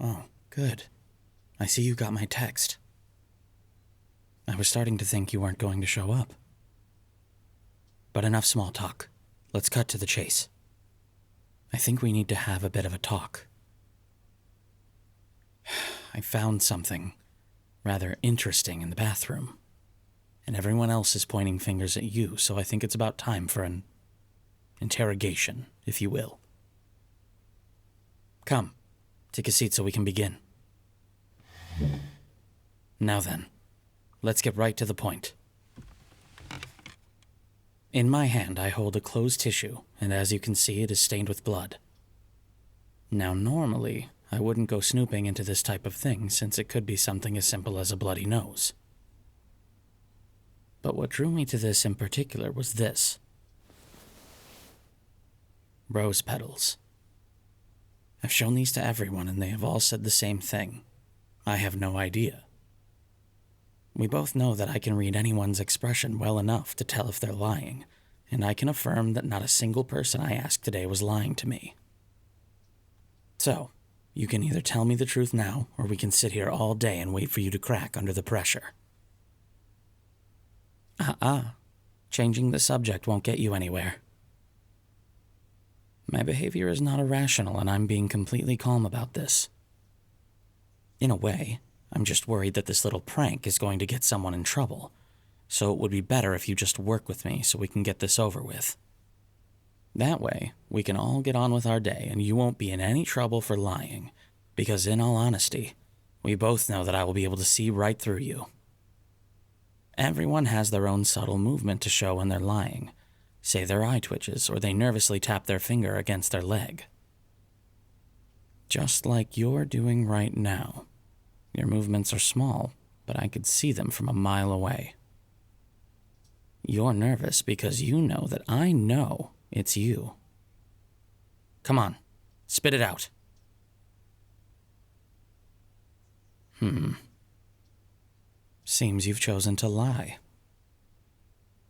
Oh, good. I see you got my text. I was starting to think you weren't going to show up. But enough small talk. Let's cut to the chase. I think we need to have a bit of a talk. I found something rather interesting in the bathroom, and everyone else is pointing fingers at you, so I think it's about time for an interrogation, if you will. Come, take a seat so we can begin. Now then, let's get right to the point. In my hand, I hold a closed tissue, and as you can see, it is stained with blood. Now, normally, I wouldn't go snooping into this type of thing, since it could be something as simple as a bloody nose. But what drew me to this in particular was this. Rose petals. I've shown these to everyone, and they have all said the same thing. I have no idea. We both know that I can read anyone's expression well enough to tell if they're lying, and I can affirm that not a single person I asked today was lying to me. So, you can either tell me the truth now, or we can sit here all day and wait for you to crack under the pressure. Changing the subject won't get you anywhere. My behavior is not irrational, and I'm being completely calm about this. In a way, I'm just worried that this little prank is going to get someone in trouble, so it would be better if you just work with me so we can get this over with. That way, we can all get on with our day and you won't be in any trouble for lying, because in all honesty, we both know that I will be able to see right through you. Everyone has their own subtle movement to show when they're lying. Say their eye twitches, or they nervously tap their finger against their leg. Just like you're doing right now. Your movements are small, but I could see them from a mile away. You're nervous because you know that I know it's you. Come on, spit it out. Seems you've chosen to lie.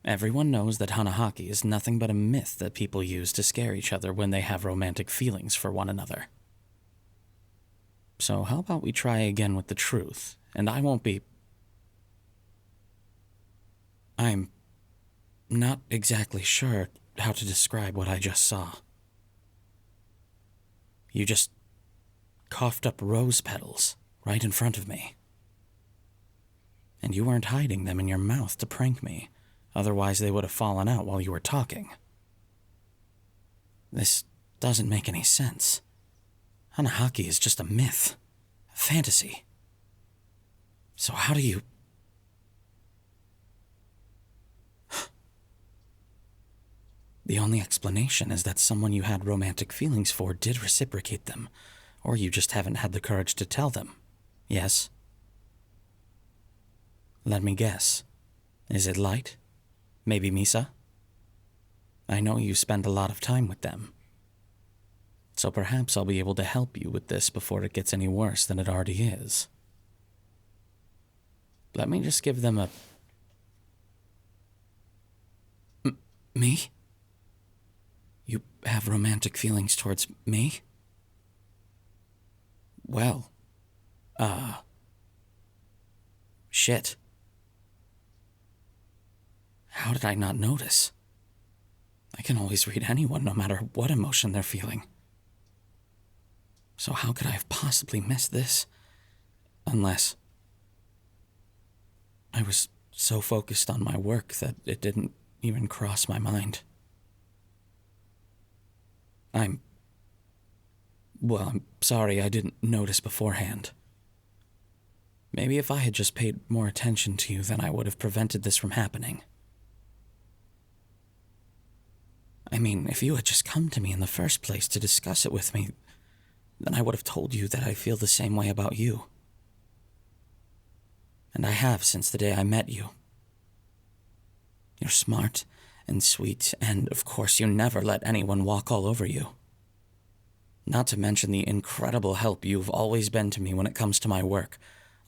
Everyone knows that Hanahaki is nothing but a myth that people use to scare each other when they have romantic feelings for one another. So how about we try again with the truth, and I won't be... I'm not exactly sure how to describe what I just saw. You just coughed up rose petals right in front of me. And you weren't hiding them in your mouth to prank me, otherwise they would have fallen out while you were talking. This doesn't make any sense. Hanahaki is just a myth, a fantasy. So how do you... The only explanation is that someone you had romantic feelings for did reciprocate them, or you just haven't had the courage to tell them. Yes? Let me guess. Is it Light? Maybe Misa? I know you spend a lot of time with them. So perhaps I'll be able to help you with this before it gets any worse than it already is. Let me just give them a... Me? You have romantic feelings towards me? Well, shit. How did I not notice? I can always read anyone no matter what emotion they're feeling. So how could I have possibly missed this? Unless... I was so focused on my work that it didn't even cross my mind. I'm sorry I didn't notice beforehand. Maybe if I had just paid more attention to you, then I would have prevented this from happening. I mean, if you had just come to me in the first place to discuss it with me, then I would have told you that I feel the same way about you. And I have since the day I met you. You're smart and sweet, and of course you never let anyone walk all over you. Not to mention the incredible help you've always been to me when it comes to my work,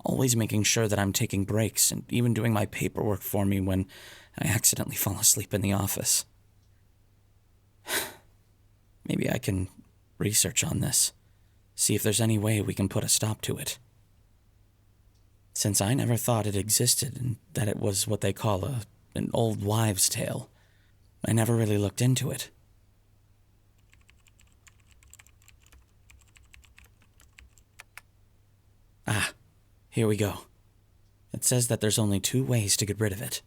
always making sure that I'm taking breaks and even doing my paperwork for me when I accidentally fall asleep in the office. Maybe I can research on this. See if there's any way we can put a stop to it. Since I never thought it existed and that it was what they call an old wives' tale, I never really looked into it. Ah, here we go. It says that there's only 2 ways to get rid of it.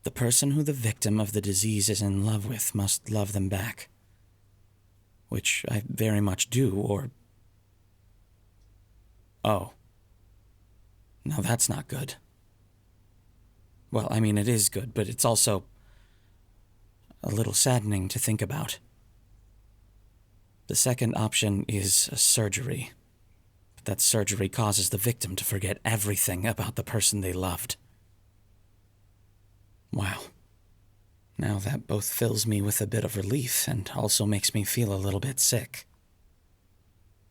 The person who the victim of the disease is in love with must love them back. Which I very much do, or... Oh. Now that's not good. Well, I mean, it is good, but it's also a little saddening to think about. The second option is a surgery. But that surgery causes the victim to forget everything about the person they loved. Wow. Now that both fills me with a bit of relief and also makes me feel a little bit sick.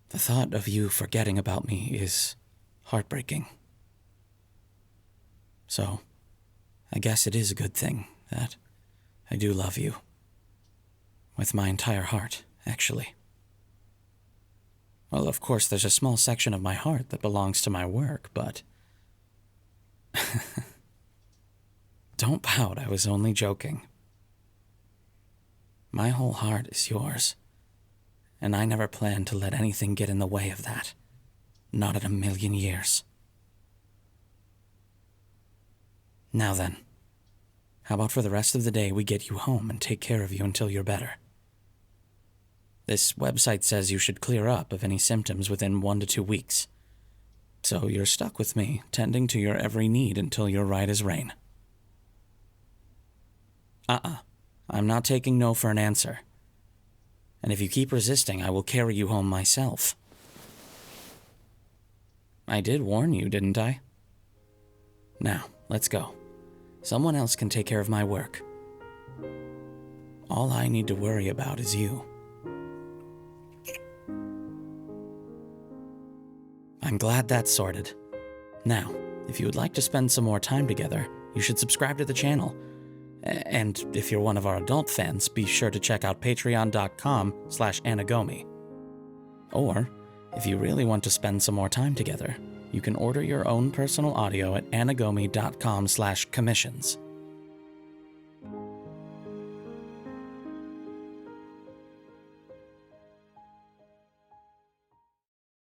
The thought of you forgetting about me is heartbreaking. So, I guess it is a good thing that I do love you. With my entire heart, actually. Well, of course, there's a small section of my heart that belongs to my work, but... Don't pout, I was only joking. My whole heart is yours, and I never planned to let anything get in the way of that. Not in a million years. Now then, how about for the rest of the day we get you home and take care of you until you're better? This website says you should clear up of any symptoms within 1 to 2 weeks. So you're stuck with me, tending to your every need until you're right as rain. I'm not taking no for an answer. And if you keep resisting, I will carry you home myself. I did warn you, didn't I? Now, let's go. Someone else can take care of my work. All I need to worry about is you. I'm glad that's sorted. Now, if you would like to spend some more time together, you should subscribe to the channel. And if you're one of our adult fans, be sure to check out patreon.com/Anigomi. Or, if you really want to spend some more time together, you can order your own personal audio at anigomi.com/commissions.